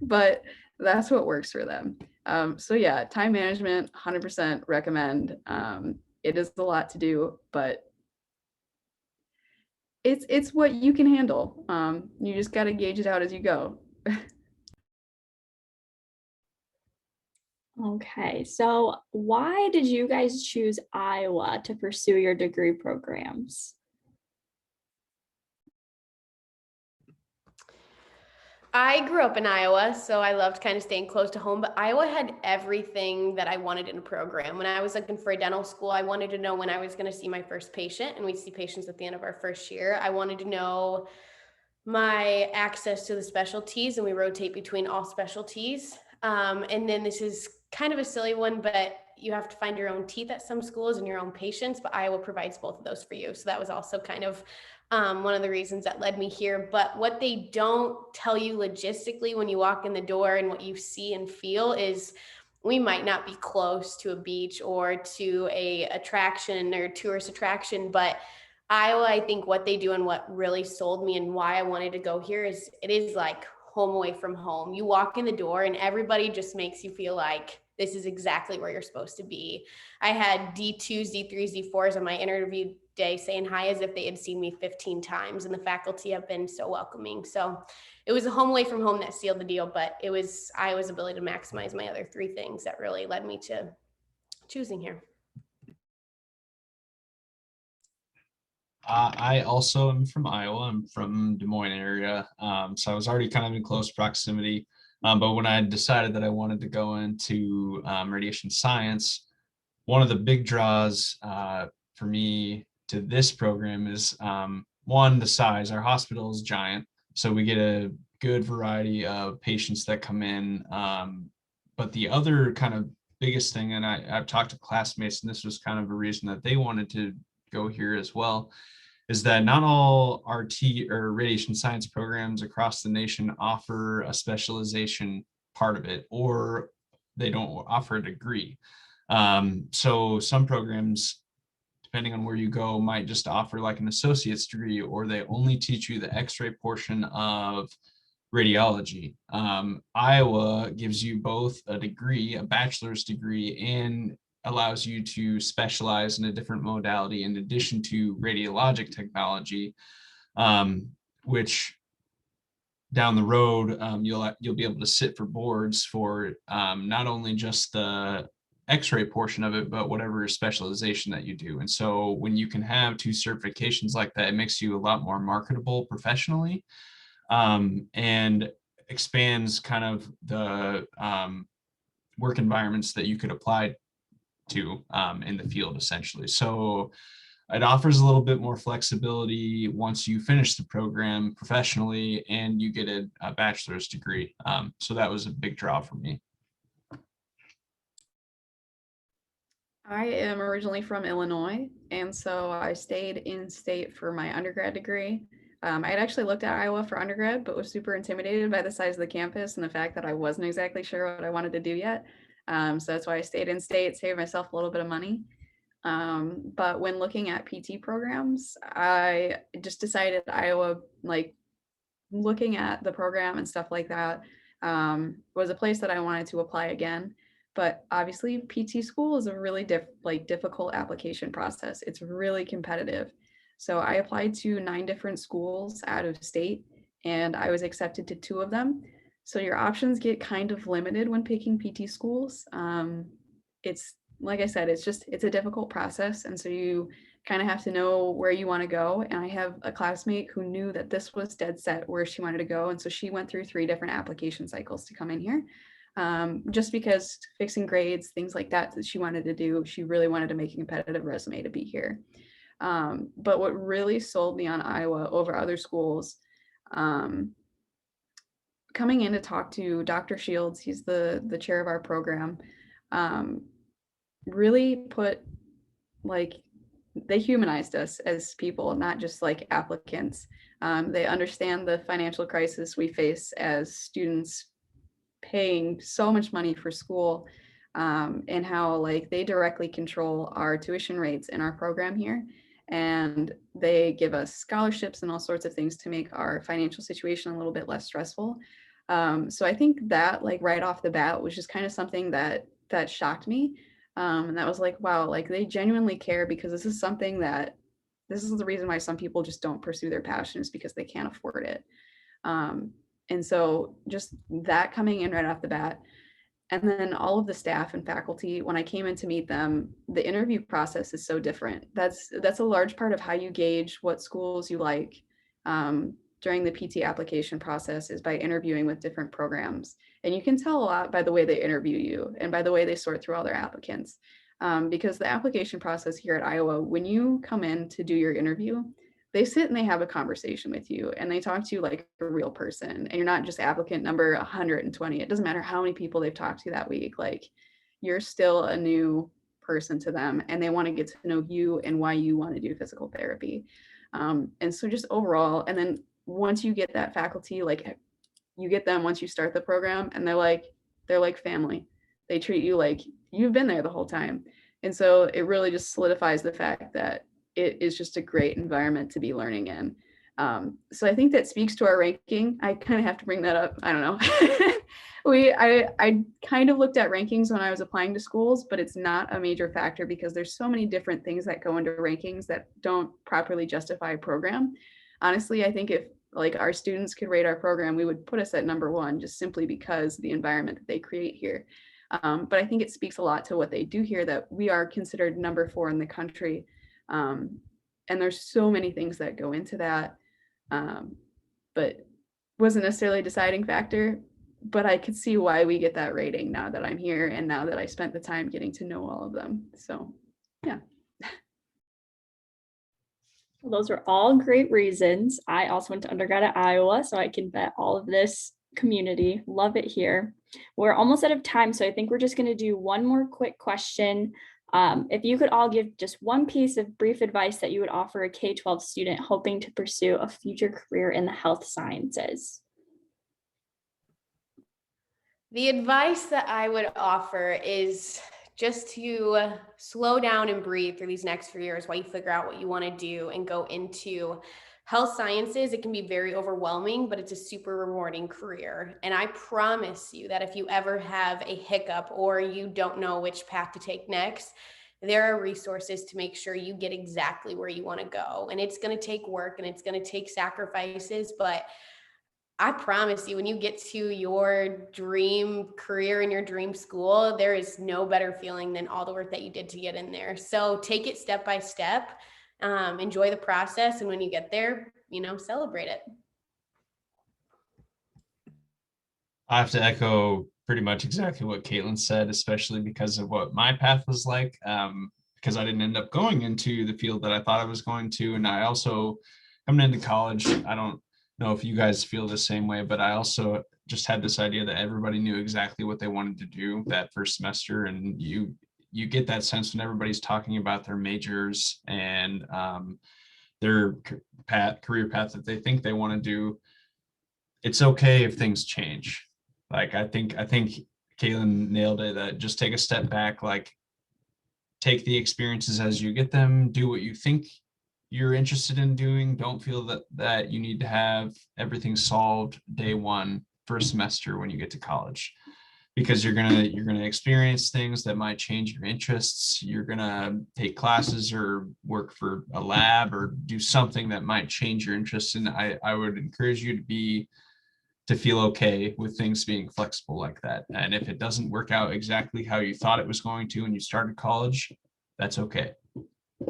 but that's what works for them. So yeah, time management, 100% recommend. It is a lot to do, but it's what you can handle. You just got to gauge it out as you go. Okay, so why did you guys choose Iowa to pursue your degree programs? I grew up in Iowa, so I loved kind of staying close to home, but Iowa had everything that I wanted in a program. When I was looking for a dental school, I wanted to know when I was going to see my first patient, and we'd see patients at the end of our first year. I wanted to know my access to the specialties, and we rotate between all specialties. And then this is kind of a silly one, but you have to find your own teeth at some schools and your own patients, but Iowa provides both of those for you. So that was also kind of one of the reasons that led me here. But what they don't tell you logistically when you walk in the door and what you see and feel is we might not be close to a beach or to a attraction or tourist attraction, but Iowa, I think what they do and what really sold me and why I wanted to go here is it is like home away from home. You walk in the door and everybody just makes you feel like this is exactly where you're supposed to be. I had D2s, D3s, D4s on my interview day saying hi as if they had seen me 15 times, and the faculty have been so welcoming. So it was a home away from home that sealed the deal, but it was Iowa's ability to maximize my other three things that really led me to choosing here. I also am from Iowa. I'm from Des Moines area. So I was already kind of in close proximity. But when I decided that I wanted to go into radiation science, one of the big draws for me to this program is one, the size. Our hospital is giant, so we get a good variety of patients that come in. But the other kind of biggest thing, and I've talked to classmates, and this was kind of a reason that they wanted to go here as well, is that not all RT or radiation science programs across the nation offer a specialization part of it, or they don't offer a degree. So some programs, depending on where you go, might just offer like an associate's degree, or they only teach you the X-ray portion of radiology. Iowa gives you both a degree, a bachelor's degree, and allows you to specialize in a different modality in addition to radiologic technology, which down the road you'll be able to sit for boards for not only just the X-ray portion of it, but whatever specialization that you do. And so when you can have two certifications like that, it makes you a lot more marketable professionally, and expands kind of the work environments that you could apply to in the field essentially. So it offers a little bit more flexibility once you finish the program professionally and you get a bachelor's degree. So that was a big draw for me. I am originally from Illinois, and so I stayed in state for my undergrad degree. I had actually looked at Iowa for undergrad, but was super intimidated by the size of the campus and the fact that I wasn't exactly sure what I wanted to do yet. So that's why I stayed in state, saved myself a little bit of money. But when looking at PT programs, I just decided Iowa, like looking at the program and stuff like that, was a place that I wanted to apply again. But obviously PT school is a really difficult application process. It's really competitive. So I applied to 9 different schools out of state, and I was accepted to 2 of them. So your options get kind of limited when picking PT schools. It's like I said, it's a difficult process. And so you kind of have to know where you want to go. And I have a classmate who knew that this was dead set where she wanted to go. And so she went through 3 different application cycles to come in here. Just because fixing grades, things like that she wanted to do, she really wanted to make a competitive resume to be here. But what really sold me on Iowa over other schools, coming in to talk to Dr. Shields, he's the chair of our program, really put, like, they humanized us as people, not just like applicants. They understand the financial crisis we face as students paying so much money for school, and how like they directly control our tuition rates in our program here. And they give us scholarships and all sorts of things to make our financial situation a little bit less stressful. So I think that, like, right off the bat was just kind of something that shocked me. And that was like, wow, like they genuinely care, because this is something that, this is the reason why some people just don't pursue their passion, is because they can't afford it. And so just that coming in right off the bat, and then all of the staff and faculty, when I came in to meet them, the interview process is so different. That's a large part of how you gauge what schools you like, during the PT application process, is by interviewing with different programs. And you can tell a lot by the way they interview you and by the way they sort through all their applicants. Because the application process here at Iowa, when you come in to do your interview, they sit and they have a conversation with you and they talk to you like a real person, and you're not just applicant number 120. It doesn't matter how many people they've talked to that week. Like, you're still a new person to them, and they want to get to know you and why you want to do physical therapy. And so just overall, and then once you get that faculty, like you get them once you start the program, and they're like family. They treat you like you've been there the whole time. And so it really just solidifies the fact that it is just a great environment to be learning in. So I think that speaks to our ranking. I kind of have to bring that up. I don't know. I kind of looked at rankings when I was applying to schools, but it's not a major factor because there's so many different things that go into rankings that don't properly justify a program. Honestly, I think if like our students could rate our program, we would put us at number 1 just simply because the environment that they create here. But I think it speaks a lot to what they do here, that we are considered number 4 in the country. And there's so many things that go into that, but wasn't necessarily a deciding factor, but I could see why we get that rating now that I'm here and now that I spent the time getting to know all of them. So yeah. Well, those are all great reasons. I also went to undergrad at Iowa, so I can bet all of this community. Love it here. We're almost out of time, so I think we're just going to do one more quick question. If you could all give just one piece of brief advice that you would offer a K-12 student hoping to pursue a future career in the health sciences. The advice that I would offer is just to slow down and breathe through these next 3 years while you figure out what you want to do and go into health sciences. It can be very overwhelming, but it's a super rewarding career. And I promise you that if you ever have a hiccup or you don't know which path to take next, there are resources to make sure you get exactly where you want to go. And it's going to take work and it's going to take sacrifices, but I promise you, when you get to your dream career in your dream school, there is no better feeling than all the work that you did to get in there. So take it step by step, enjoy the process. And when you get there, celebrate it. I have to echo pretty much exactly what Caitlin said, especially because of what my path was like, because I didn't end up going into the field that I thought I was going to. And I also, coming into college, I don't know if you guys feel the same way, but I also just had this idea that everybody knew exactly what they wanted to do that first semester. And you get that sense when everybody's talking about their majors and their career path that they think they want to do. It's okay if things change. Like, I think Caitlin nailed it, that just take a step back, like take the experiences as you get them, do what you think you're interested in doing. Don't feel that you need to have everything solved day 1 first semester when you get to college, because you're gonna experience things that might change your interests. You're gonna take classes or work for a lab or do something that might change your interests. And I would encourage you to be to feel okay with things being flexible like that. And if it doesn't work out exactly how you thought it was going to when you started college, that's okay.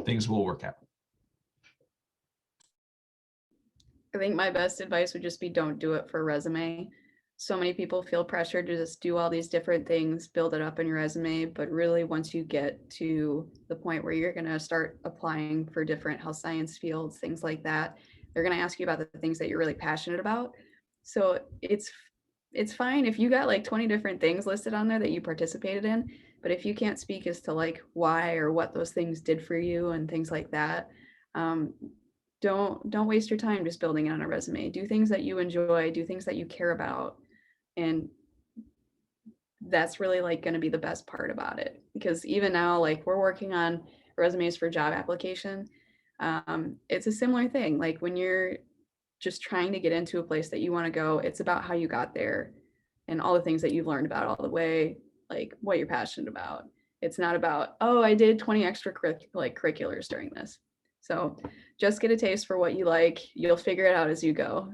Things will work out. I think my best advice would just be don't do it for a resume. So many people feel pressured to just do all these different things, build it up in your resume. But really, once you get to the point where you're going to start applying for different health science fields, things like that, they're going to ask you about the things that you're really passionate about. So it's fine if you got like 20 different things listed on there that you participated in, but if you can't speak as to like why or what those things did for you and things like that, don't waste your time just building it on a resume. Do things that you enjoy, do things that you care about, and that's really like going to be the best part about it. Because even now, like we're working on resumes for job application. It's a similar thing. Like when you're just trying to get into a place that you want to go, it's about how you got there and all the things that you've learned about all the way, like what you're passionate about. It's not about, oh, I did 20 extra curriculars during this. So just get a taste for what you like. You'll figure it out as you go.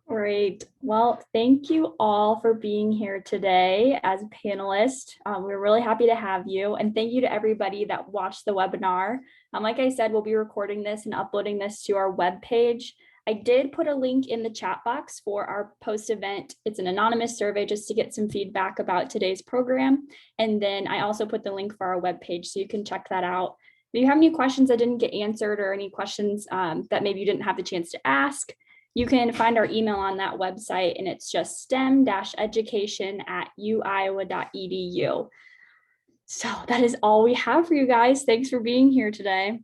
Great. Well, thank you all for being here today as a panelist. We're really happy to have you. And thank you to everybody that watched the webinar. Like I said, we'll be recording this and uploading this to our webpage. I did put a link in the chat box for our post-event. It's an anonymous survey just to get some feedback about today's program. And then I also put the link for our webpage so you can check that out. If you have any questions that didn't get answered or any questions that maybe you didn't have the chance to ask, you can find our email on that website, and it's just stem-education@uiowa.edu. So that is all we have for you guys. Thanks for being here today.